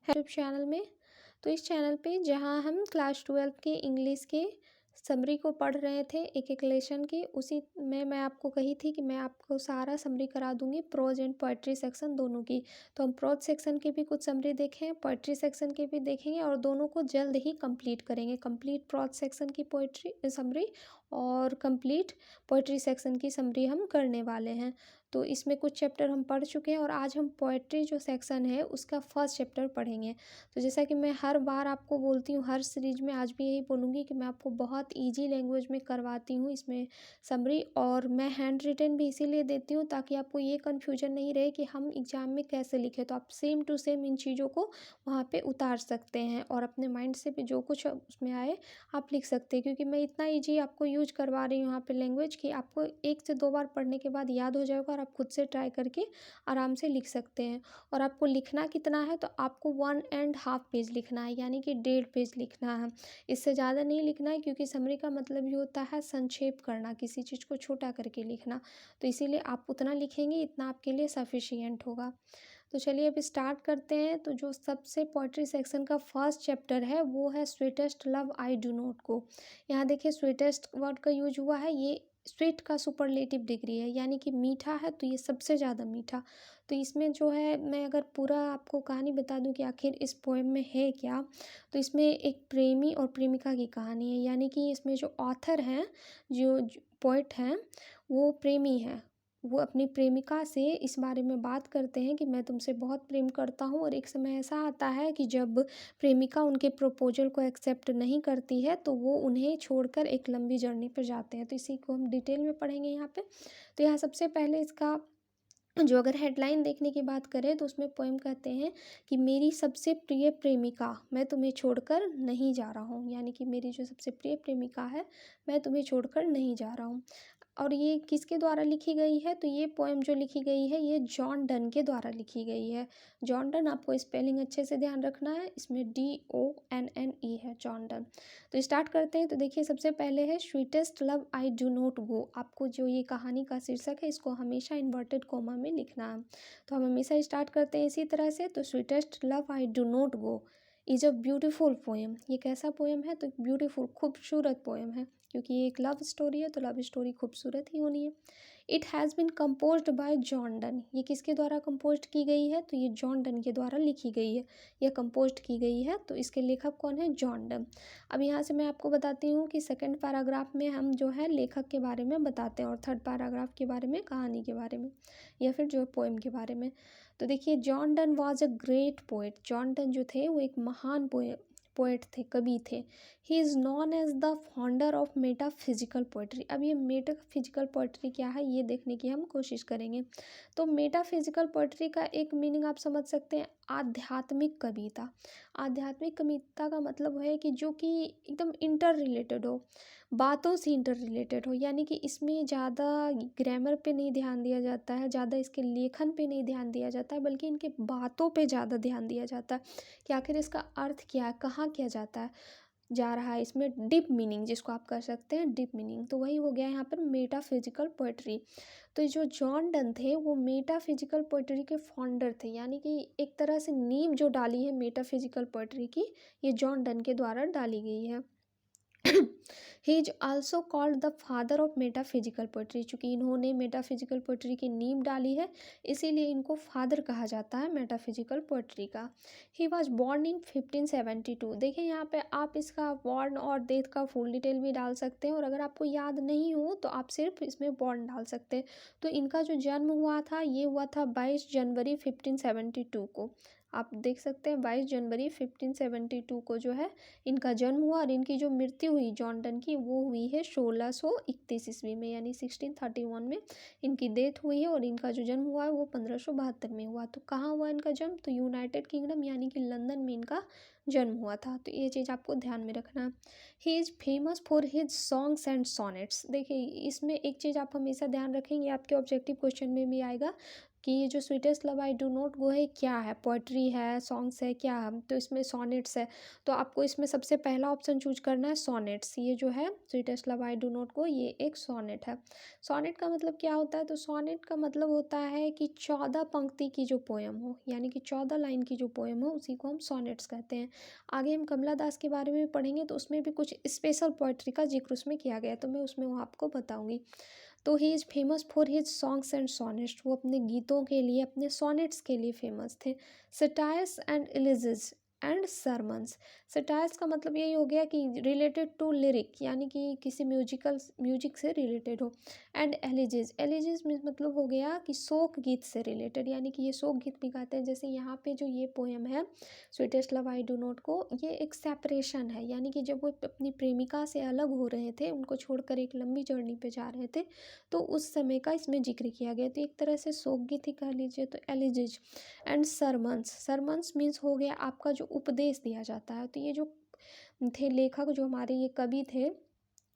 YouTube channel में। तो इस चैनल पे जहाँ हम क्लास 12 के इंग्लिश के समरी को पढ़ रहे थे एक एक लेसन की, उसी में मैं आपको कही थी कि मैं आपको सारा समरी करा दूंगी, प्रोज एंड पोइट्री सेक्शन दोनों की। तो हम प्रोज सेक्शन की भी कुछ समरी देखें, पोइट्री सेक्शन की भी देखेंगे और दोनों को जल्द ही कंप्लीट करेंगे। कंप्लीट प्रोज सेक्शन की पोइट्री समरी और कंप्लीट पोइट्री सेक्शन की समरी हम करने वाले हैं। तो इसमें कुछ चैप्टर हम पढ़ चुके हैं और आज हम पोइट्री जो सेक्शन है उसका फर्स्ट चैप्टर पढ़ेंगे। तो जैसा कि मैं हर बार आपको बोलती हूँ, हर सीरीज में आज भी यही बोलूँगी कि मैं आपको बहुत इजी लैंग्वेज में करवाती हूँ इसमें समरी, और मैं हैंड रिटन भी इसीलिए देती हूँ ताकि आपको ये कन्फ्यूजन नहीं रहे कि हम एग्ज़ाम में कैसे लिखें। तो आप सेम टू सेम इन चीज़ों को वहाँ पे उतार सकते हैं और अपने माइंड से भी जो कुछ उसमें आए आप लिख सकते हैं, क्योंकि मैं इतना ईजी आपको यूज करवा रही हूँ यहाँ पे लैंग्वेज कि आपको 1 से 2 बार पढ़ने के बाद याद हो जाएगा और आप खुद से ट्राई करके आराम से लिख सकते हैं। और आपको लिखना कितना है, तो आपको 1.5 पेज लिखना है, यानी कि 1.5 पेज लिखना है। इससे ज़्यादा नहीं लिखना है, क्योंकि समरी का मतलब ये होता है संक्षेप करना, किसी चीज़ को छोटा करके लिखना। तो इसीलिए आप उतना लिखेंगे, इतना आपके लिए सफिशियंट होगा। तो चलिए अब स्टार्ट करते हैं। तो जो सबसे पोइट्री सेक्शन का फर्स्ट चैप्टर है वो है sweetest love I do not go. यहाँ देखिए स्वीटेस्ट वर्ड का यूज हुआ है, ये स्वीट का सुपरलेटिव डिग्री है, यानी कि मीठा है तो ये सबसे ज़्यादा मीठा। तो इसमें जो है, मैं अगर पूरा आपको कहानी बता दूं कि आखिर इस पोएम में है क्या, तो इसमें एक प्रेमी और प्रेमिका की कहानी है। यानी कि इसमें जो ऑथर हैं, जो पोइट हैं, वो प्रेमी हैं। वो अपनी प्रेमिका से इस बारे में बात करते हैं कि मैं तुमसे बहुत प्रेम करता हूँ, और एक समय ऐसा आता है कि जब प्रेमिका उनके प्रपोजल को एक्सेप्ट नहीं करती है तो वो उन्हें छोड़कर एक लंबी जर्नी पर जाते हैं। तो इसी को हम डिटेल में पढ़ेंगे यहाँ पे। तो यहाँ सबसे पहले इसका जो अगर हेडलाइन देखने की बात करें तो उसमें पोएम कहते हैं कि मेरी सबसे प्रिय प्रेमिका, मैं तुम्हें छोड़कर नहीं जा रहा हूँ। यानी कि मेरी जो सबसे प्रिय प्रेमिका है, मैं तुम्हें छोड़कर नहीं जा रहा हूँ। और ये किसके द्वारा लिखी गई है, तो ये पोएम जो लिखी गई है ये जॉन डन के द्वारा लिखी गई है। जॉन डन, आपको स्पेलिंग अच्छे से ध्यान रखना है, इसमें DONNE है, जॉन डन। तो स्टार्ट करते हैं। तो देखिए सबसे पहले है sweetest love I do not go. आपको जो ये कहानी का शीर्षक है इसको हमेशा इन्वर्टेड कोमा में लिखना है। तो हम हमेशा स्टार्ट करते हैं इसी तरह से। तो sweetest love I do not go is a beautiful poem. ये कैसा पोएम है, तो ब्यूटीफुल, खूबसूरत पोएम है, क्योंकि ये एक लव स्टोरी है तो लव स्टोरी खूबसूरत ही होनी है। It has been composed bye John Donne. ये किसके द्वारा कंपोज्ड की गई है, तो ये जॉन डन के द्वारा लिखी गई है, यह कंपोज्ड की गई है। तो इसके लेखक कौन है, जॉन डन। अब यहाँ से मैं आपको बताती हूँ कि सेकंड पैराग्राफ में हम जो है लेखक के बारे में बताते हैं और थर्ड पैराग्राफ के बारे में कहानी के बारे में, या फिर जो पोएम के बारे में। तो देखिए John Donne was a great poet. John Donne जो थे वो एक महान पोएट थे, कवि थे। He is known as the founder of metaphysical poetry. अब ये मेटाफिजिकल पोइट्री क्या है ये देखने की हम कोशिश करेंगे। तो मेटाफिजिकल पोइट्री का एक मीनिंग आप समझ सकते हैं, आध्यात्मिक कविता। आध्यात्मिक कविता का मतलब है कि जो कि एकदम इंटर रिलेटेड हो, बातों से इंटर रिलेटेड हो। यानी कि इसमें ज़्यादा ग्रामर पे नहीं ध्यान दिया जाता है, ज़्यादा इसके लेखन पे नहीं ध्यान दिया जाता है, बल्कि इनके बातों पे ज़्यादा ध्यान दिया जाता है कि आखिर इसका अर्थ क्या है, कहाँ किया जाता है, जा रहा है। इसमें डीप मीनिंग जिसको आप कर सकते हैं, डीप मीनिंग, तो वही हो गया यहाँ पर मेटाफिजिकल पोइट्री। तो जो जॉन डन थे वो मेटाफिजिकल पोइट्री के फाउंडर थे, यानी कि एक तरह से नींव जो डाली है मेटाफिजिकल पोइट्री की, ये जॉन डन के द्वारा डाली गई है। He is also called the father of metaphysical poetry. चूँकि इन्होंने मेटाफिजिकल पोइट्री की नींव डाली है, इसीलिए इनको फादर कहा जाता है मेटाफिजिकल पोइट्री का। He was born in 1572। देखिए यहाँ पे आप इसका बॉर्न और डेथ का फुल डिटेल भी डाल सकते हैं, और अगर आपको याद नहीं हो तो आप सिर्फ इसमें बॉर्न डाल सकते हैं। तो इनका जो जन्म हुआ था ये हुआ था 22 जनवरी 1572 को। आप देख सकते हैं 22 जनवरी 1572 को जो है इनका जन्म हुआ, और इनकी जो मृत्यु हुई जॉन डन की वो हुई है 1631 ईस्वी में, यानी 1631 में इनकी डेथ हुई है, और इनका जो जन्म हुआ है वो 1572 में हुआ। तो कहाँ हुआ इनका जन्म, तो यूनाइटेड किंगडम यानी कि लंदन में इनका जन्म हुआ था। तो ये चीज़ आपको ध्यान में रखना। He is famous for his songs and sonnets. देखिए इसमें एक चीज़ आप हमेशा ध्यान रखेंगे, आपके ऑब्जेक्टिव क्वेश्चन में भी आएगा। कि ये जो sweetest love I do not go है क्या है, पोएट्री है, सॉन्ग्स है, क्या है, तो इसमें सॉनेट्स है। तो आपको इसमें सबसे पहला ऑप्शन चूज करना है सॉनेट्स। ये जो है sweetest love I do not go, ये एक सॉनेट है। सॉनेट का मतलब क्या होता है, तो सॉनेट का मतलब होता है कि 14 पंक्ति की जो पोएम हो, यानी कि 14 लाइन की जो पोएम हो, उसी को हम सॉनेट्स कहते हैं। आगे हम कमला दास के बारे में पढ़ेंगे तो उसमें भी कुछ स्पेशल पोएट्री का जिक्र उसमें किया गया है, तो मैं उसमें वो आपको बताऊंगी। तो he is famous for his songs and sonnets, वो अपने गीतों के लिए, अपने सॉनेट्स के लिए फेमस थे। Satires and elegies and sermons. Satires का मतलब यही हो गया कि रिलेटेड टू लिरिक, यानी कि किसी म्यूजिक से रिलेटेड हो। एंड एलिजिज, एलिजिज मतलब हो गया कि शोक गीत से रिलेटेड, यानी कि ये शोक गीत भी गाते हैं। जैसे यहाँ पे जो ये पोएम है sweetest love I do not को, ये एक सेपरेशन है, यानी कि जब वो अपनी प्रेमिका से अलग हो रहे थे, उनको छोड़कर एक लंबी जर्नी पे जा रहे थे, तो उस समय का इसमें जिक्र किया गया। तो एक तरह से शोक गीत ही कह लीजिए। तो एलिजिज एंड सरमन्स, सरमन्स मीन्स हो गया आपका जो उपदेश दिया जाता है। तो ये जो थे लेखक, जो हमारे ये कवि थे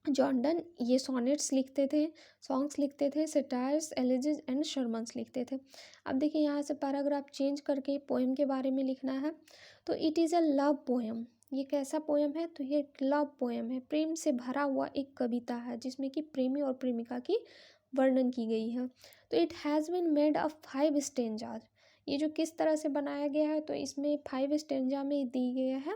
जॉन डन, ये सॉनेट्स लिखते थे, सॉन्ग्स लिखते थे, सटायर्स, एलिजिज एंड शर्मन्स लिखते थे। अब देखिए यहाँ से पैराग्राफ चेंज करके पोएम के बारे में लिखना है। तो it is a love poem, ये कैसा पोएम है, तो ये लव पोएम है, प्रेम से भरा हुआ एक कविता है जिसमें कि प्रेमी और प्रेमिका की वर्णन की गई है। तो it has been made of 5 stanzas, ये जो किस तरह से बनाया गया है, तो इसमें 5 स्टेंजा में दी गया है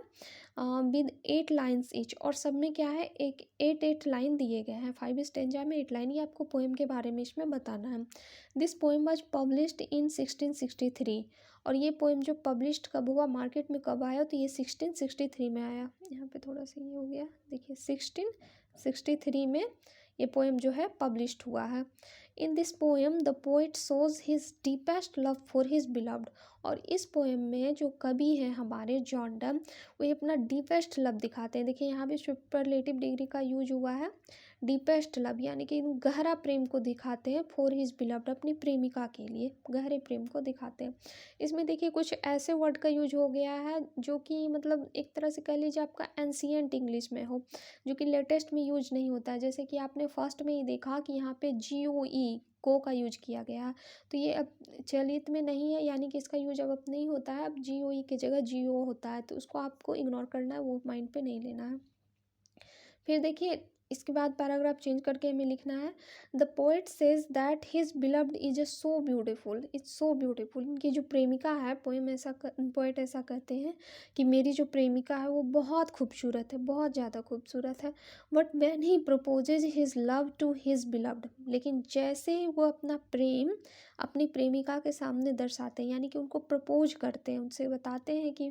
विद 8 लाइन्स ईच, और सब में क्या है, एक 8 लाइन दिए गए हैं। 5 स्टेंजा में 8 लाइन, ये आपको पोएम के बारे में इसमें बताना है। This poem was published in 1663, और ये पोएम जो पब्लिश्ड कब हुआ, मार्केट में कब आया, तो ये 1663 में आया। यहाँ पे थोड़ा सा ये हो गया, देखिए 1663 में ये पोएम जो है पब्लिश्ड हुआ है। In this poem the poet shows his deepest love for his beloved, और इस पोएम में जो कवि हैं हमारे जॉन डन, वो ये अपना डीपेस्ट लव दिखाते हैं। देखिए यहाँ भी सुपरलेटिव डिग्री का यूज हुआ है, डीपेस्ट लव, यानी कि गहरा प्रेम को दिखाते हैं, फॉर हिज बिलव्ड, अपनी प्रेमिका के लिए गहरे प्रेम को दिखाते हैं। इसमें देखिए कुछ ऐसे वर्ड का यूज हो गया है जो कि मतलब एक तरह से कह लीजिए आपका एंशिएंट इंग्लिश में हो, जो कि लेटेस्ट में यूज नहीं होता है। जैसे कि आपने फर्स्ट में ही देखा कि यहाँ पे GOE को का यूज किया गया है, तो ये अब चलित में नहीं है, यानी कि इसका यूज अब नहीं होता है, अब GOE की जगह GO होता है, तो उसको आपको इग्नोर करना है, वो माइंड पे नहीं लेना है। फिर देखिए इसके बाद पैराग्राफ चेंज करके हमें लिखना है, the poet says that his beloved is so beautiful, it's so beautiful. इनकी जो प्रेमिका है, पोएट ऐसा कहते हैं कि मेरी जो प्रेमिका है वो बहुत खूबसूरत है, बहुत ज़्यादा खूबसूरत है। But when he proposes his love to his beloved, लेकिन जैसे वो अपना प्रेम अपनी प्रेमिका के सामने दर्शाते हैं, यानी कि उनको प्रपोज करते हैं, उनसे बताते हैं कि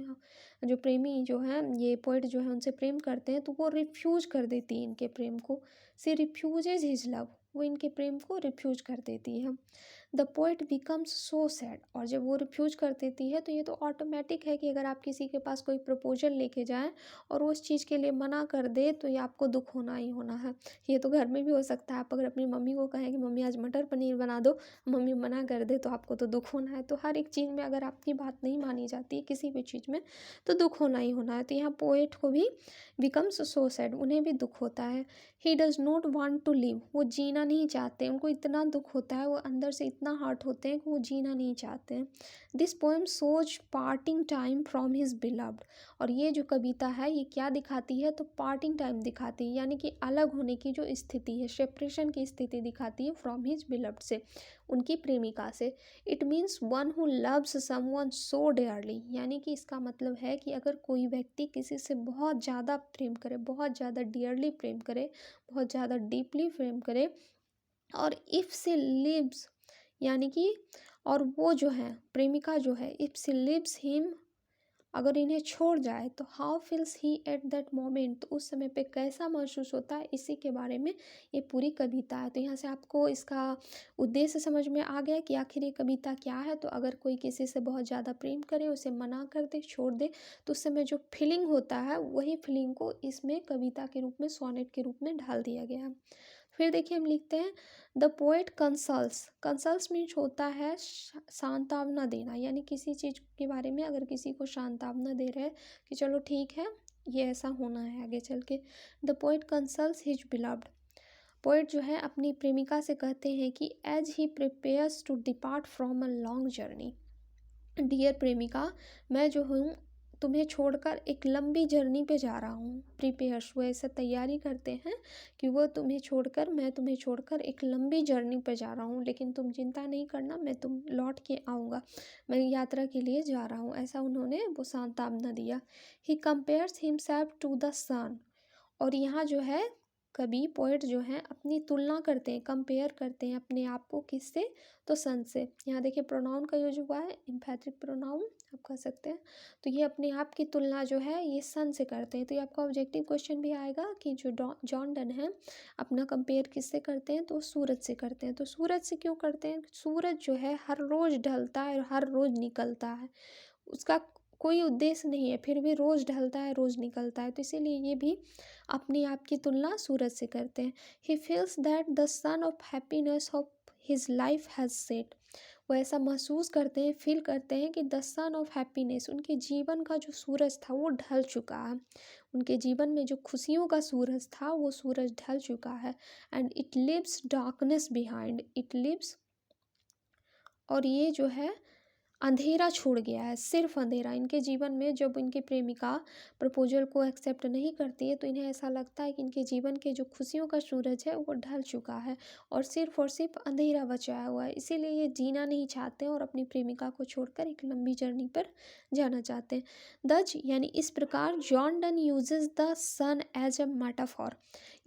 जो प्रेमी जो है, ये पोइट जो है उनसे प्रेम करते हैं, तो वो रिफ्यूज कर देती है इनके प्रेम को। सी रिफ्यूजेज हिज लव, वो इनके प्रेम को रिफ्यूज कर देती है। The poet becomes so sad, और जब वो रिफ्यूज कर देती है तो ये तो ऑटोमेटिक है कि अगर आप किसी के पास कोई प्रपोजल लेके जाएं और वो उस चीज़ के लिए मना कर दे तो ये आपको दुख होना ही होना है। ये तो घर में भी हो सकता है, आप अगर अपनी मम्मी को कहें कि मम्मी आज मटर पनीर बना दो, मम्मी मना कर दे, तो आपको तो दुख होना है। तो हर एक चीज़ में अगर आपकी बात नहीं मानी जाती है किसी भी चीज़ में, तो दुख होना ही होना है। तो यहाँ पोएट को भी बिकम्स सो सैड, उन्हें भी दुख होता है। He does not want to live, वो जीना नहीं चाहते, उनको इतना दुख होता है, वो अंदर से इतना हर्ट होते हैं कि वो जीना नहीं चाहते हैं। This poem shows parting time from his beloved, और ये जो कविता है ये क्या दिखाती है, तो पार्टिंग टाइम दिखाती है, यानी कि अलग होने की जो स्थिति है, सेपरेशन की स्थिति दिखाती है फ्रॉम हिज बिलव्ड से, उनकी प्रेमिका से। It means one who loves someone so dearly, यानी कि इसका मतलब है कि अगर कोई व्यक्ति किसी से बहुत ज़्यादा प्रेम करे, बहुत ज़्यादा डियरली प्रेम करे, बहुत ज़्यादा डीपली प्रेम करे, और इफ़ सी लिव्स, यानी कि और वो जो है प्रेमिका जो है, इफ़ सी लिव्स हिम, अगर इन्हें छोड़ जाए, तो how feels he at that moment, तो उस समय पे कैसा महसूस होता है, इसी के बारे में ये पूरी कविता है। तो यहाँ से आपको इसका उद्देश्य समझ में आ गया कि आखिर ये कविता क्या है। तो अगर कोई किसी से बहुत ज़्यादा प्रेम करे, उसे मना कर दे, छोड़ दे, तो उस समय जो फीलिंग होता है वही फीलिंग को इसमें कविता के रूप में, सोनेट के रूप में ढाल दिया गया है। फिर देखिए हम लिखते हैं, द पोएट कंसल्स, कंसल्स मीन्स होता है सांत्वना देना, यानी किसी चीज़ के बारे में अगर किसी को सांत्वना दे रहे हैं कि चलो ठीक है ये ऐसा होना है आगे चल के। The poet consoles his beloved, poet जो है अपनी प्रेमिका से कहते हैं कि as he prepares to depart from a long journey, dear प्रेमिका, मैं जो हूँ तुम्हें छोड़कर एक लंबी जर्नी पे जा रहा हूँ। प्रिपेयर्स, वो ऐसा तैयारी करते हैं कि वो मैं तुम्हें छोड़कर एक लंबी जर्नी पे जा रहा हूँ, लेकिन तुम चिंता नहीं करना, मैं तुम लौट के आऊँगा, मैं यात्रा के लिए जा रहा हूँ, ऐसा उन्होंने वो सांत्वना दिया। He compares himself to the sun, और यहाँ जो है कवि पोएट जो हैं अपनी तुलना करते हैं, कंपेयर करते हैं अपने आप को किससे, तो सन से। यहाँ देखिए प्रोनाउन का यूज हुआ है, एम्फैटिक प्रोनाउन आप कह सकते हैं। तो ये अपने आप की तुलना जो है ये सन से करते हैं। तो ये आपका ऑब्जेक्टिव क्वेश्चन भी आएगा कि जो जॉन डन है अपना कंपेयर किससे करते हैं, तो सूरज से करते हैं। तो सूरज से क्यों करते हैं? सूरज जो है हर रोज़ ढलता है और हर रोज़ निकलता है, उसका कोई उद्देश्य नहीं है, फिर भी रोज़ ढलता है रोज़ निकलता है, तो इसीलिए ये भी अपने आप की तुलना सूरज से करते हैं। He feels that the son of happiness of his life has set, वो ऐसा महसूस करते हैं, फील करते हैं कि द सन ऑफ हैप्पीनेस, उनके जीवन का जो सूरज था वो ढल चुका है, उनके जीवन में जो खुशियों का सूरज था वो सूरज ढल चुका है। And it leaves darkness behind, it leaves, और ये जो है अंधेरा छोड़ गया है, सिर्फ अंधेरा इनके जीवन में। जब इनकी प्रेमिका प्रपोजल को एक्सेप्ट नहीं करती है तो इन्हें ऐसा लगता है कि इनके जीवन के जो खुशियों का सूरज है वो ढल चुका है और सिर्फ अंधेरा बचा हुआ है, इसीलिए ये जीना नहीं चाहते और अपनी प्रेमिका को छोड़कर एक लंबी जर्नी पर जाना चाहते हैं। दज यानी इस प्रकार John Donne uses the sun as a metaphor,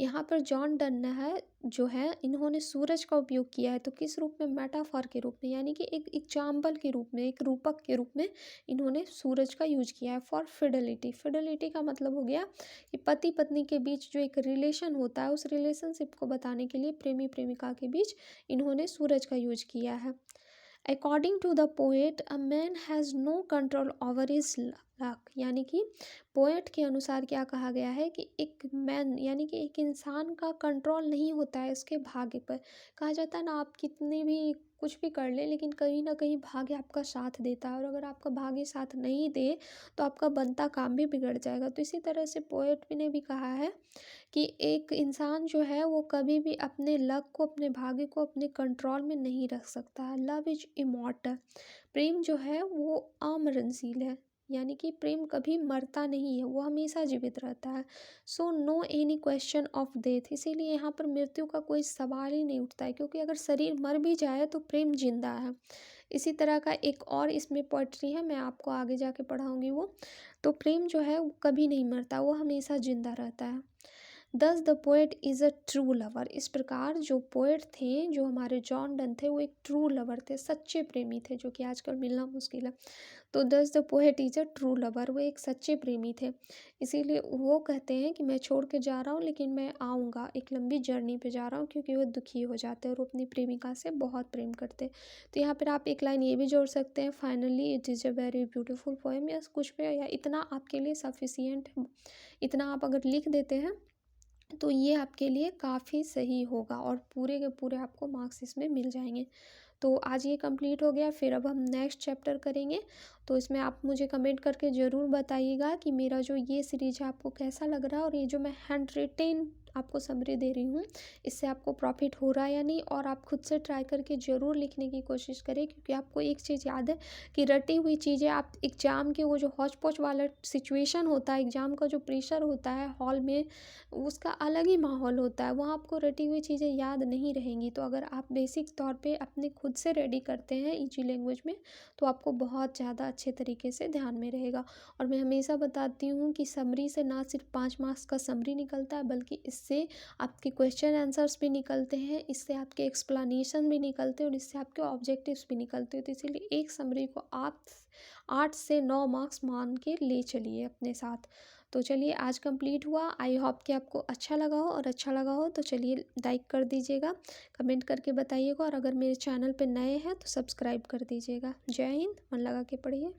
यहाँ पर जॉन डन है जो है इन्होंने सूरज का उपयोग किया है, तो किस रूप में? मेटाफॉर के रूप में, यानी कि एक एग्जाम्पल के रूप में, एक रूपक के रूप में इन्होंने सूरज का यूज किया है। फॉर फिडेलिटी, फिडेलिटी का मतलब हो गया कि पति पत्नी के बीच जो एक रिलेशन होता है उस रिलेशनशिप को बताने के लिए प्रेमी प्रेमिका के बीच इन्होंने सूरज का यूज किया है। According to the poet a man has no control over his luck, यानी कि पोएट के अनुसार क्या कहा गया है कि एक मैन यानी कि एक इंसान का कंट्रोल नहीं होता है उसके भाग्य पर। कहा जाता है ना, आप कितने भी कुछ भी कर ले लेकिन कहीं ना कहीं भाग्य आपका साथ देता है, और अगर आपका भाग्य साथ नहीं दे तो आपका बनता काम भी बिगड़ जाएगा। तो इसी तरह से पोएट ने भी कहा है कि एक इंसान जो है वो कभी भी अपने लक को, अपने भाग्य को अपने कंट्रोल में नहीं रख सकता है। लव इज इमॉर्टल, प्रेम जो है वो अमरणशील है, यानी कि प्रेम कभी मरता नहीं है, वो हमेशा जीवित रहता है। So no any question of death, इसीलिए यहाँ पर मृत्यु का कोई सवाल ही नहीं उठता है, क्योंकि अगर शरीर मर भी जाए तो प्रेम जिंदा है। इसी तरह का एक और इसमें पोएट्री है, मैं आपको आगे जाके पढ़ाऊँगी वो। तो प्रेम जो है वो कभी नहीं मरता, वो हमेशा जिंदा रहता है। दस the poet is a true lover, इस प्रकार जो पोएट थे, जो हमारे जॉन डन थे, वो एक ट्रू लवर थे, सच्चे प्रेमी थे, जो कि आजकल मिलना मुश्किल है। तो दस the poet is a true lover, वो एक सच्चे प्रेमी थे, इसीलिए वो कहते हैं कि मैं छोड़ के जा रहा हूँ लेकिन मैं आऊँगा, एक लंबी जर्नी पे जा रहा हूँ, क्योंकि वो दुखी हो जाते हैं और वो अपनी प्रेमिका से बहुत प्रेम करते हैं। तो यहाँ पर आप एक लाइन ये भी जोड़ सकते हैं, finally it is a very beautiful poem, या कुछ भी, या इतना आपके लिए सफिशियंट है, इतना आप अगर लिख देते हैं तो ये आपके लिए काफ़ी सही होगा और पूरे के पूरे आपको मार्क्स इसमें मिल जाएंगे। तो आज ये कंप्लीट हो गया, फिर अब हम नेक्स्ट चैप्टर करेंगे। तो इसमें आप मुझे कमेंट करके ज़रूर बताइएगा कि मेरा जो ये सीरीज है आपको कैसा लग रहा है, और ये जो मैं हैंड रिटेन आपको समरी दे रही हूँ इससे आपको प्रॉफिट हो रहा है या नहीं। और आप खुद से ट्राई करके ज़रूर लिखने की कोशिश करें, क्योंकि आपको एक चीज़ याद है कि रटी हुई चीज़ें आप एग्ज़ाम के वो जो हौच पौच वाला सिचुएशन होता है, एग्ज़ाम का जो प्रेशर होता है हॉल में, उसका अलग ही माहौल होता है, वहाँ आपको रटी हुई चीज़ें याद नहीं रहेंगी। तो अगर आप बेसिक तौर पे अपने खुद से रेडी करते हैं ईजी लैंग्वेज में तो आपको बहुत ज़्यादा अच्छे तरीके से ध्यान में रहेगा। और मैं हमेशा बताती हूँ कि समरी से ना सिर्फ 5 मार्क्स का समरी निकलता है, बल्कि इससे आपके क्वेश्चन आंसर्स भी निकलते हैं, इससे आपके एक्सप्लेनेशन भी निकलते हैं, और इससे आपके ऑब्जेक्टिव्स भी निकलते हैं। तो इसीलिए एक समरी को आप 8 से 9 मार्क्स मान के ले चलिए अपने साथ। तो चलिए आज कंप्लीट हुआ, आई होप कि आपको अच्छा लगा हो, और अच्छा लगा हो तो चलिए लाइक कर दीजिएगा, कमेंट करके बताइएगा, और अगर मेरे चैनल पे नए हैं तो सब्सक्राइब कर दीजिएगा। जय हिंद, मन लगा के पढ़िए।